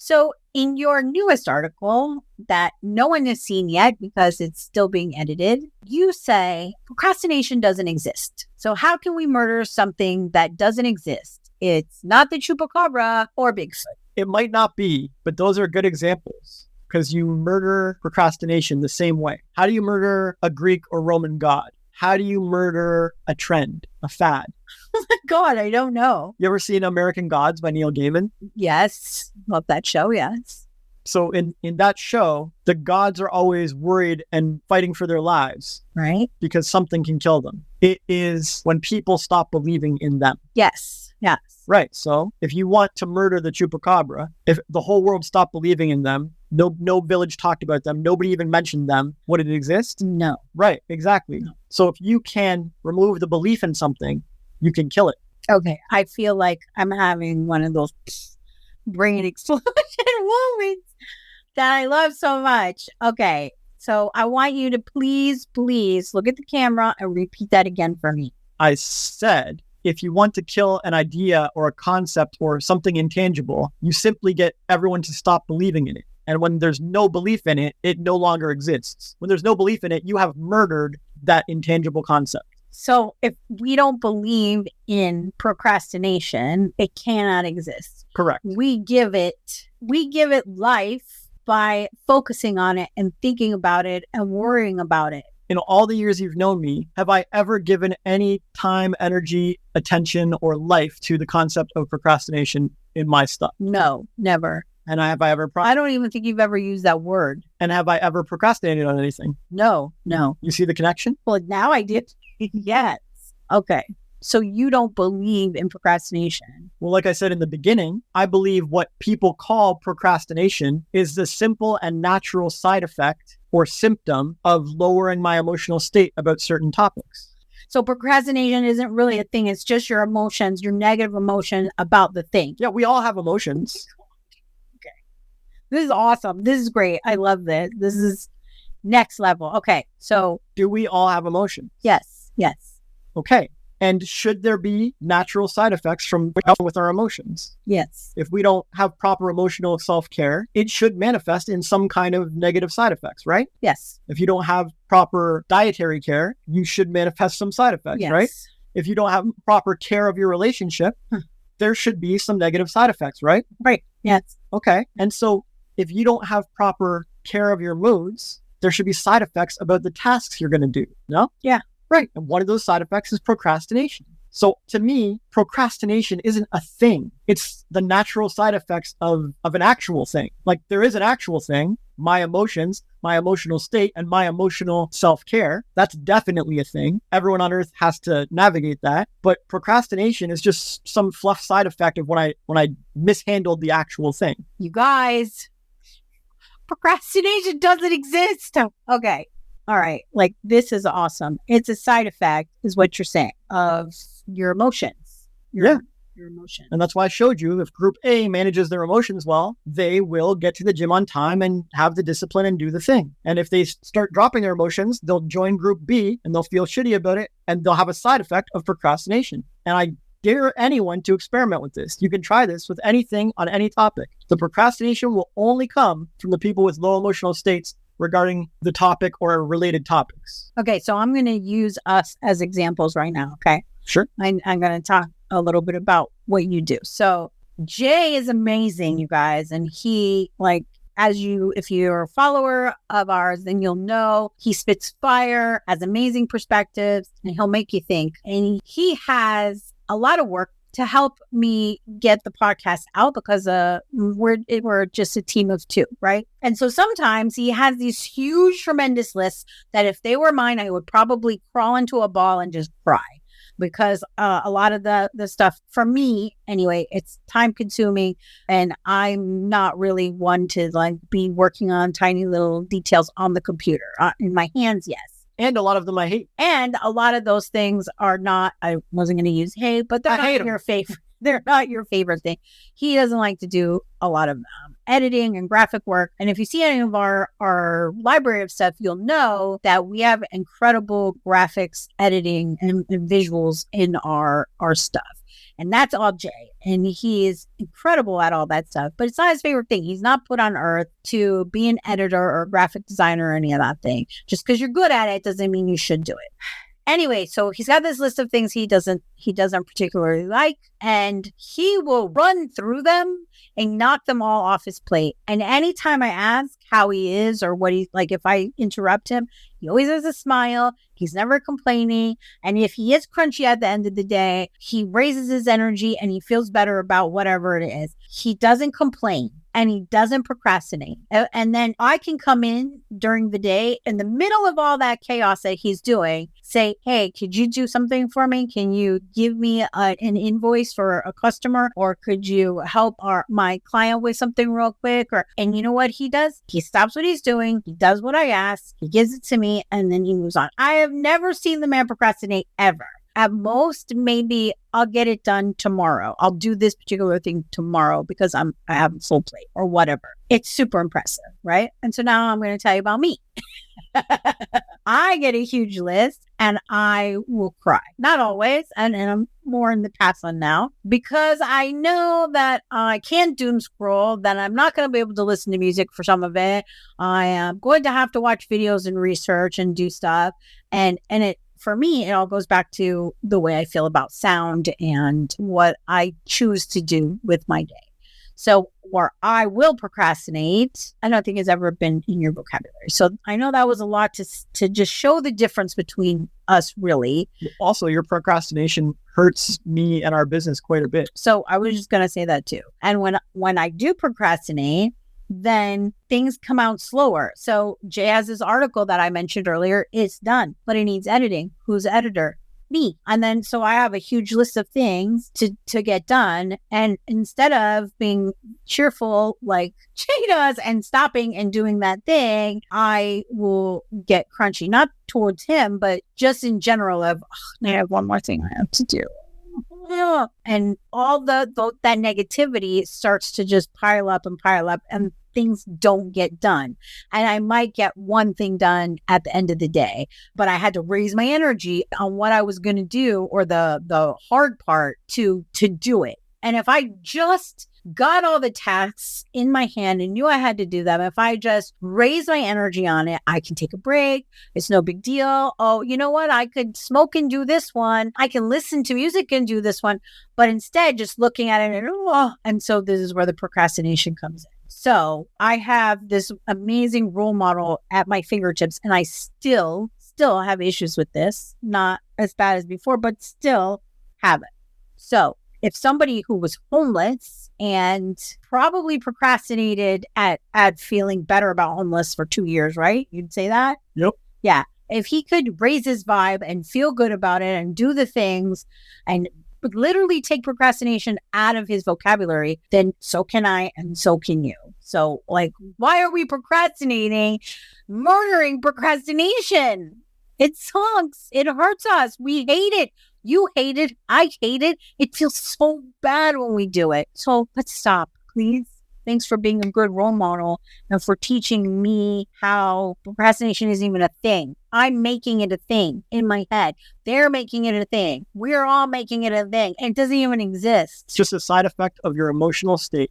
So in your newest article that no one has seen yet because it's still being edited, you say procrastination doesn't exist. So how can we murder something that doesn't exist? It's not the chupacabra or Bigfoot. It might not be, but those are good examples because you murder procrastination the same way. How do you murder a Greek or Roman god? How do you murder a trend, a fad? Oh my God, I don't know. You ever seen American Gods by Neil Gaiman? Yes. Love that show, yes. So in that show, the gods are always worried and fighting for their lives. Right? Because something can kill them. It is when people stop believing in them. Yes. Yes. Right. So if you want to murder the chupacabra, if the whole world stopped believing in them, no village talked about them, nobody even mentioned them, would it exist? No. Right. Exactly. No. So if you can remove the belief in something, you can kill it. Okay. I feel like I'm having one of those brain explosion moments that I love so much. Okay. So I want you to please look at the camera and repeat that again for me. I said, if you want to kill an idea or a concept or something intangible, you simply get everyone to stop believing in it. And when there's no belief in it, it no longer exists. When there's no belief in it, you have murdered that intangible concept. So if we don't believe in procrastination, it cannot exist. Correct. We give it life by focusing on it and thinking about it and worrying about it. In all the years you've known me, have I ever given any time, energy, attention, or life to the concept of procrastination in my stuff? No, never. And have I ever... I don't even think you've ever used that word. And have I ever procrastinated on anything? No. You see the connection? Well, now I did. Yes. Okay. So you don't believe in procrastination. Well, like I said in the beginning, I believe what people call procrastination is the simple and natural side effect or symptom of lowering my emotional state about certain topics. So procrastination isn't really a thing. It's just your emotions, your negative emotion about the thing. Yeah, we all have emotions. Okay. This is awesome. This is great. I love this. This is next level. Okay. So do we all have emotions? Yes. Okay. And should there be natural side effects from with our emotions? Yes. If we don't have proper emotional self-care, it should manifest in some kind of negative side effects, right? Yes. If you don't have proper dietary care, you should manifest some side effects, yes. right? If you don't have proper care of your relationship, there should be some negative side effects, right? Right. Yes. Okay. And so if you don't have proper care of your moods, there should be side effects about the tasks you're going to do, no? Yeah. Right. And one of those side effects is procrastination. So to me, procrastination isn't a thing. It's the natural side effects of an actual thing. Like there is an actual thing, my emotions, my emotional state, and my emotional self-care. That's definitely a thing. Everyone on earth has to navigate that. But procrastination is just some fluff side effect of when I mishandled the actual thing. You guys, procrastination doesn't exist. Okay. All right. Like, this is awesome. It's a side effect, is what you're saying, of your emotions. Your emotions. And that's why I showed you if group A manages their emotions well, they will get to the gym on time and have the discipline and do the thing. And if they start dropping their emotions, they'll join group B and they'll feel shitty about it and they'll have a side effect of procrastination. And I dare anyone to experiment with this. You can try this with anything on any topic. The procrastination will only come from the people with low emotional states regarding the topic or related topics. Okay, so I'm going to use us as examples right now, okay? Sure. I'm going to talk a little bit about what you do. So Jay is amazing, you guys, and he, like, if you're a follower of ours, then you'll know he spits fire, has amazing perspectives, and he'll make you think. And he has a lot of work to help me get the podcast out because we're just a team of two, right? And so sometimes he has these huge, tremendous lists that if they were mine, I would probably crawl into a ball and just cry because a lot of the stuff for me, anyway, it's time consuming and I'm not really one to like be working on tiny little details on the computer. In my hands, yes. And a lot of them I hate. And a lot of those things are not, I wasn't going to use hate, but they're not your favorite. They're not your favorite thing. He doesn't like to do a lot of editing and graphic work. And if you see any of our library of stuff, you'll know that we have incredible graphics, editing, and visuals in our stuff. And that's all Jay. And he is incredible at all that stuff. But it's not his favorite thing. He's not put on earth to be an editor or graphic designer or any of that thing. Just because you're good at it doesn't mean you should do it. Anyway, so he's got this list of things he doesn't particularly like, and he will run through them and knock them all off his plate. And anytime I ask how he is or what he's like, if I interrupt him, he always has a smile. He's never complaining. And if he is crunchy at the end of the day, he raises his energy and he feels better about whatever it is. He doesn't complain. And he doesn't procrastinate. And then I can come in during the day in the middle of all that chaos that he's doing, say, hey, could you do something for me? Can you give me an invoice for a customer? Or could you help my client with something real quick? And you know what he does? He stops what he's doing. He does what I ask. He gives it to me and then he moves on. I have never seen the man procrastinate ever. At most, maybe I'll get it done tomorrow. I'll do this particular thing tomorrow because I have a full plate or whatever. It's super impressive, right? And so now I'm going to tell you about me. I get a huge list and I will cry. Not always, and I'm more in the past on now because I know that I can't doom scroll, that I'm not going to be able to listen to music for some of it. I am going to have to watch videos and research and do stuff. And it, for me, it all goes back to the way I feel about sound and what I choose to do with my day. So where I will procrastinate, I don't think has ever been in your vocabulary. So I know that was a lot to just show the difference between us, really. Also, your procrastination hurts me and our business quite a bit. So I was just going to say that too. And when I do procrastinate, then things come out slower. So Jay has this article that I mentioned earlier. It's done, but it needs editing. Who's the editor? Me. And then so I have a huge list of things to get done. And instead of being cheerful like Jay does and stopping and doing that thing, I will get crunchy, not towards him, but just in general of, I have one more thing I have to do. And all that negativity starts to just pile up and things don't get done. And I might get one thing done at the end of the day, but I had to raise my energy on what I was going to do or the hard part to do it. And if I just got all the tasks in my hand and knew I had to do them, if I just raise my energy on it, I can take a break. It's no big deal. Oh, you know what? I could smoke and do this one. I can listen to music and do this one. But instead, just looking at it and so this is where the procrastination comes in. So I have this amazing role model at my fingertips, and I still have issues with this. Not as bad as before, but still have it. So if somebody who was homeless and probably procrastinated at feeling better about homeless for 2 years, right? You'd say that? Yep. Yeah. If he could raise his vibe and feel good about it and do the things and literally take procrastination out of his vocabulary, then so can I and so can you. So like, why are we procrastinating? Murdering procrastination. It sucks. It hurts us. We hate it. You hate it. I hate it. It feels so bad when we do it. So let's stop, please. Thanks for being a good role model and for teaching me how procrastination isn't even a thing. I'm making it a thing in my head. They're making it a thing. We're all making it a thing. And it doesn't even exist. It's just a side effect of your emotional state.